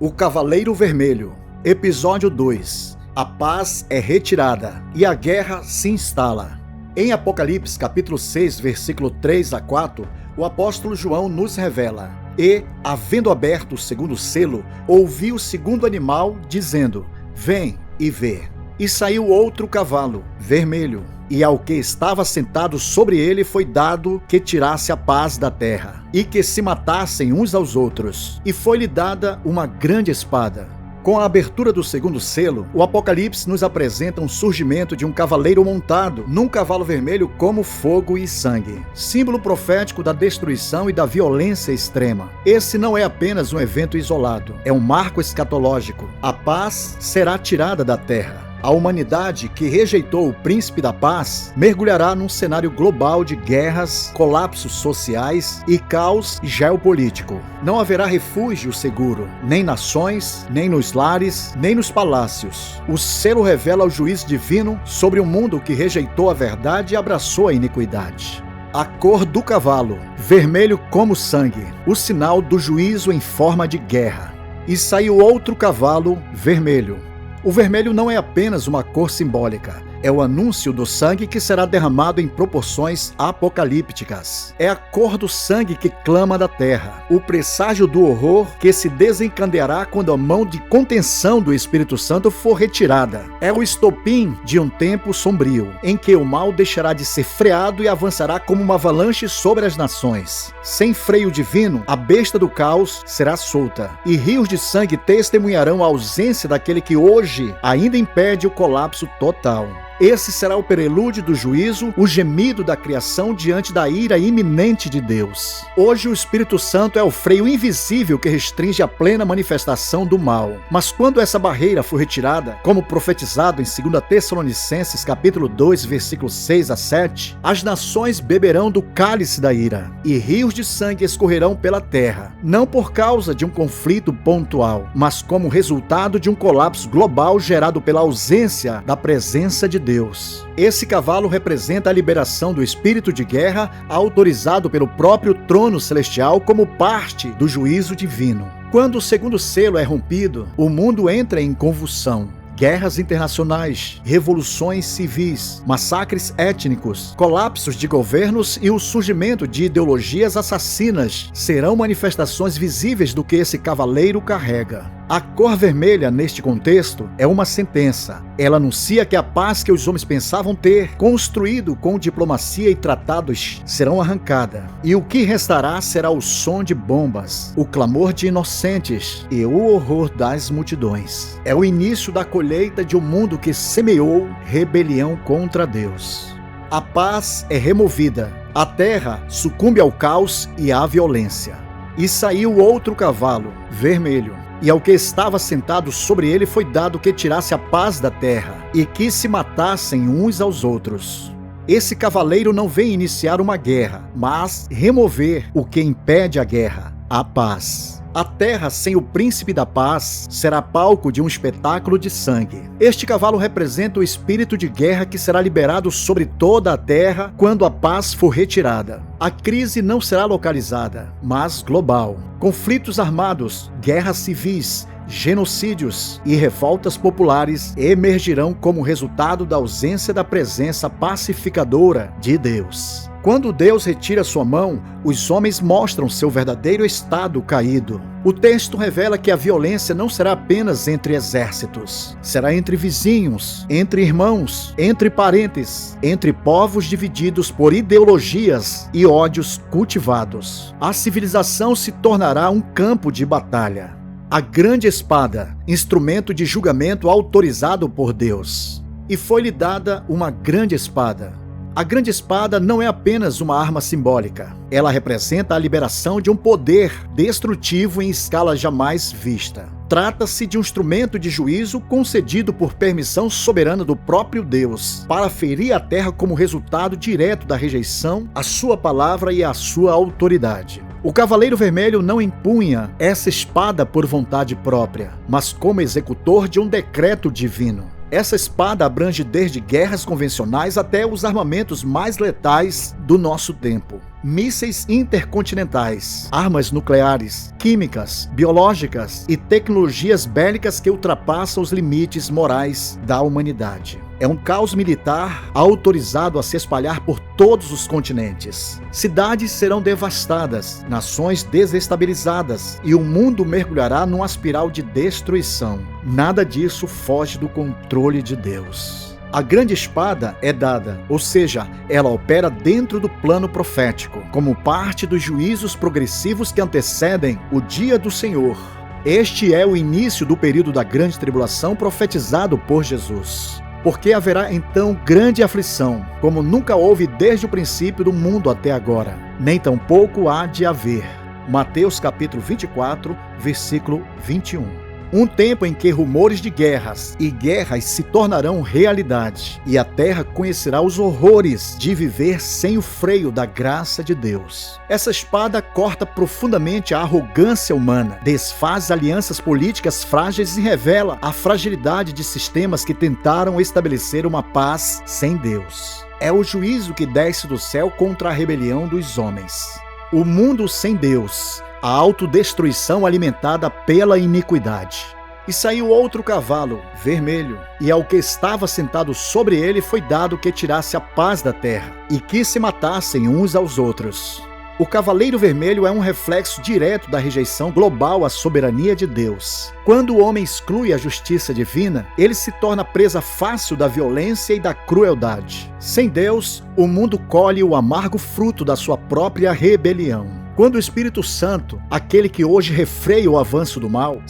O Cavaleiro Vermelho, Episódio 2. A paz é retirada e a guerra se instala. Em Apocalipse capítulo 6, versículo 3 a 4, o apóstolo João nos revela: E, havendo aberto o segundo selo, ouvi o segundo animal dizendo: Vem e vê. E saiu outro cavalo, vermelho, e ao que estava sentado sobre ele foi dado que tirasse a paz da terra, e que se matassem uns aos outros. E foi-lhe dada uma grande espada. Com a abertura do segundo selo, o Apocalipse nos apresenta um surgimento de um cavaleiro montado num cavalo vermelho como fogo e sangue, símbolo profético da destruição e da violência extrema. Esse não é apenas um evento isolado, é um marco escatológico. A paz será tirada da terra. A humanidade que rejeitou o príncipe da paz mergulhará num cenário global de guerras, colapsos sociais e caos geopolítico. Não haverá refúgio seguro, nem nações, nem nos lares, nem nos palácios. O selo revela o juízo divino sobre um mundo que rejeitou a verdade e abraçou a iniquidade. A cor do cavalo, vermelho como sangue, o sinal do juízo em forma de guerra. E saiu outro cavalo, vermelho. O vermelho não é apenas uma cor simbólica, é o anúncio do sangue que será derramado em proporções apocalípticas. É a cor do sangue que clama da terra, o presságio do horror que se desencadeará quando a mão de contenção do Espírito Santo for retirada. É o estopim de um tempo sombrio, em que o mal deixará de ser freado e avançará como uma avalanche sobre as nações. Sem freio divino, a besta do caos será solta, e rios de sangue testemunharão a ausência daquele que hoje ainda impede o colapso total. Esse será o prelúdio do juízo, o gemido da criação diante da ira iminente de Deus. Hoje o Espírito Santo é o freio invisível que restringe a plena manifestação do mal. Mas quando essa barreira for retirada, como profetizado em 2 Tessalonicenses capítulo 2, versículos 6 a 7, as nações beberão do cálice da ira, e rios de sangue escorrerão pela terra, não por causa de um conflito pontual, mas como resultado de um colapso global gerado pela ausência da presença de Deus. Esse cavalo representa a liberação do espírito de guerra autorizado pelo próprio trono celestial como parte do juízo divino. Quando o segundo selo é rompido, o mundo entra em convulsão. Guerras internacionais, revoluções civis, massacres étnicos, colapsos de governos e o surgimento de ideologias assassinas serão manifestações visíveis do que esse cavaleiro carrega. A cor vermelha, neste contexto, é uma sentença. Ela anuncia que a paz que os homens pensavam ter, construído com diplomacia e tratados, serão arrancada. E o que restará será o som de bombas, o clamor de inocentes e o horror das multidões. É o início da colheita de um mundo que semeou rebelião contra Deus. A paz é removida, a terra sucumbe ao caos e à violência. E saiu outro cavalo, vermelho. E ao que estava sentado sobre ele foi dado que tirasse a paz da terra, e que se matassem uns aos outros. Esse cavaleiro não vem iniciar uma guerra, mas remover o que impede a guerra, a paz. A terra sem o príncipe da paz será palco de um espetáculo de sangue. Este cavalo representa o espírito de guerra que será liberado sobre toda a terra quando a paz for retirada. A crise não será localizada, mas global. Conflitos armados, guerras civis, genocídios e revoltas populares emergirão como resultado da ausência da presença pacificadora de Deus. Quando Deus retira sua mão, os homens mostram seu verdadeiro estado caído. O texto revela que a violência não será apenas entre exércitos, será entre vizinhos, entre irmãos, entre parentes, entre povos divididos por ideologias e ódios cultivados. A civilização se tornará um campo de batalha. A grande espada, instrumento de julgamento autorizado por Deus. E foi-lhe dada uma grande espada. A grande espada não é apenas uma arma simbólica. Ela representa a liberação de um poder destrutivo em escala jamais vista. Trata-se de um instrumento de juízo concedido por permissão soberana do próprio Deus, para ferir a terra como resultado direto da rejeição à sua palavra e à sua autoridade. O Cavaleiro Vermelho não empunha essa espada por vontade própria, mas como executor de um decreto divino. Essa espada abrange desde guerras convencionais até os armamentos mais letais do nosso tempo. Mísseis intercontinentais, armas nucleares, químicas, biológicas e tecnologias bélicas que ultrapassam os limites morais da humanidade. É um caos militar autorizado a se espalhar por todos os continentes. Cidades serão devastadas, nações desestabilizadas e o mundo mergulhará numa espiral de destruição. Nada disso foge do controle de Deus. A grande espada é dada, ou seja, ela opera dentro do plano profético, como parte dos juízos progressivos que antecedem o dia do Senhor. Este é o início do período da grande tribulação profetizado por Jesus. Porque haverá então grande aflição, como nunca houve desde o princípio do mundo até agora, nem tampouco há de haver. Mateus capítulo 24, versículo 21. Um tempo em que rumores de guerras e guerras se tornarão realidade, e a terra conhecerá os horrores de viver sem o freio da graça de Deus. Essa espada corta profundamente a arrogância humana, desfaz alianças políticas frágeis e revela a fragilidade de sistemas que tentaram estabelecer uma paz sem Deus. É o juízo que desce do céu contra a rebelião dos homens. O mundo sem Deus, a autodestruição alimentada pela iniquidade. E saiu outro cavalo, vermelho, e ao que estava sentado sobre ele foi dado que tirasse a paz da terra, e que se matassem uns aos outros. O cavaleiro vermelho é um reflexo direto da rejeição global à soberania de Deus. Quando o homem exclui a justiça divina, ele se torna presa fácil da violência e da crueldade. Sem Deus, o mundo colhe o amargo fruto da sua própria rebelião. Quando o Espírito Santo, aquele que hoje refreia o avanço do mal, 2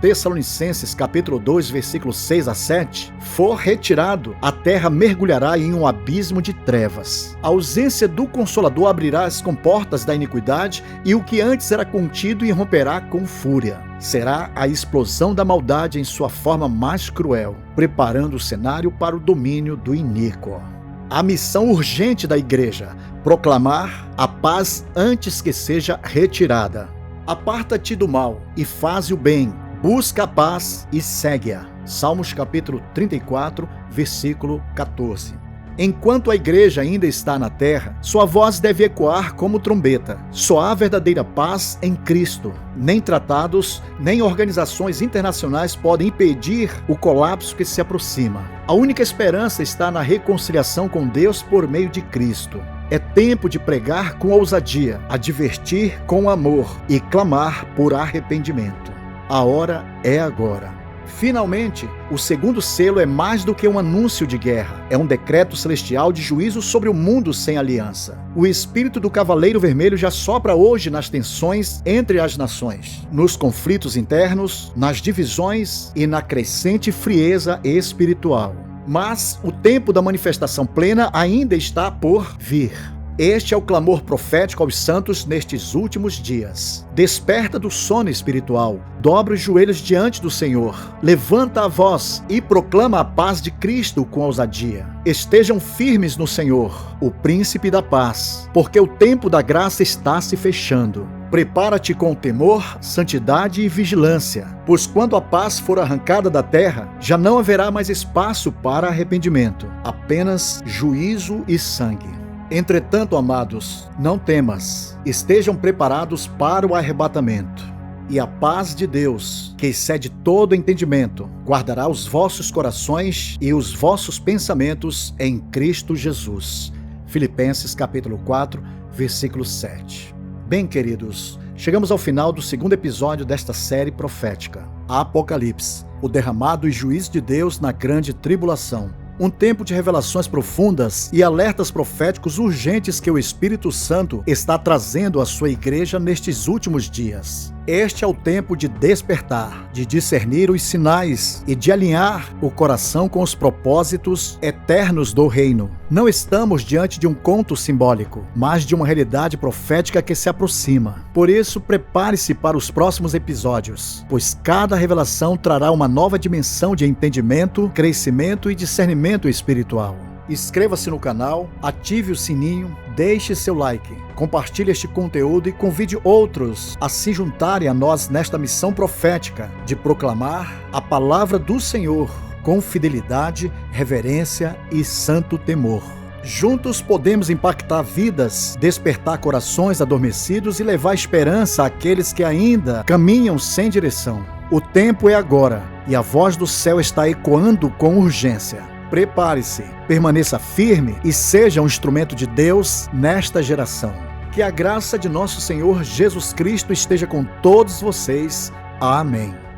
Tessalonicenses capítulo 2, versículos 6 a 7, for retirado, a terra mergulhará em um abismo de trevas. A ausência do Consolador abrirá as comportas da iniquidade e o que antes era contido irromperá com fúria. Será a explosão da maldade em sua forma mais cruel, preparando o cenário para o domínio do iníquo. A missão urgente da igreja: proclamar a paz antes que seja retirada. Aparta-te do mal e faze o bem, busca a paz e segue-a. Salmos capítulo 34, versículo 14. Enquanto a igreja ainda está na terra, sua voz deve ecoar como trombeta. Só há verdadeira paz em Cristo. Nem tratados, nem organizações internacionais podem impedir o colapso que se aproxima. A única esperança está na reconciliação com Deus por meio de Cristo. É tempo de pregar com ousadia, advertir com amor e clamar por arrependimento. A hora é agora. Finalmente, o segundo selo é mais do que um anúncio de guerra. É um decreto celestial de juízo sobre o mundo sem aliança. O espírito do Cavaleiro Vermelho já sopra hoje nas tensões entre as nações, nos conflitos internos, nas divisões e na crescente frieza espiritual. Mas o tempo da manifestação plena ainda está por vir. Este é o clamor profético aos santos nestes últimos dias. Desperta do sono espiritual, dobra os joelhos diante do Senhor, levanta a voz e proclama a paz de Cristo com ousadia. Estejam firmes no Senhor, o príncipe da paz, porque o tempo da graça está se fechando. Prepara-te com temor, santidade e vigilância, pois quando a paz for arrancada da terra, já não haverá mais espaço para arrependimento, apenas juízo e sangue. Entretanto, amados, não temas, estejam preparados para o arrebatamento. E a paz de Deus, que excede todo entendimento, guardará os vossos corações e os vossos pensamentos em Cristo Jesus. Filipenses capítulo 4, versículo 7. Bem, queridos, chegamos ao final do segundo episódio desta série profética, Apocalipse, o derramado e juízo de Deus na grande tribulação. Um tempo de revelações profundas e alertas proféticos urgentes que o Espírito Santo está trazendo à sua igreja nestes últimos dias. Este é o tempo de despertar, de discernir os sinais e de alinhar o coração com os propósitos eternos do reino. Não estamos diante de um conto simbólico, mas de uma realidade profética que se aproxima. Por isso, prepare-se para os próximos episódios, pois cada revelação trará uma nova dimensão de entendimento, crescimento e discernimento espiritual. Inscreva-se no canal, ative o sininho, deixe seu like, compartilhe este conteúdo e convide outros a se juntarem a nós nesta missão profética de proclamar a palavra do Senhor com fidelidade, reverência e santo temor. Juntos podemos impactar vidas, despertar corações adormecidos e levar esperança àqueles que ainda caminham sem direção. O tempo é agora e a voz do céu está ecoando com urgência. Prepare-se, permaneça firme e seja um instrumento de Deus nesta geração. Que a graça de nosso Senhor Jesus Cristo esteja com todos vocês. Amém.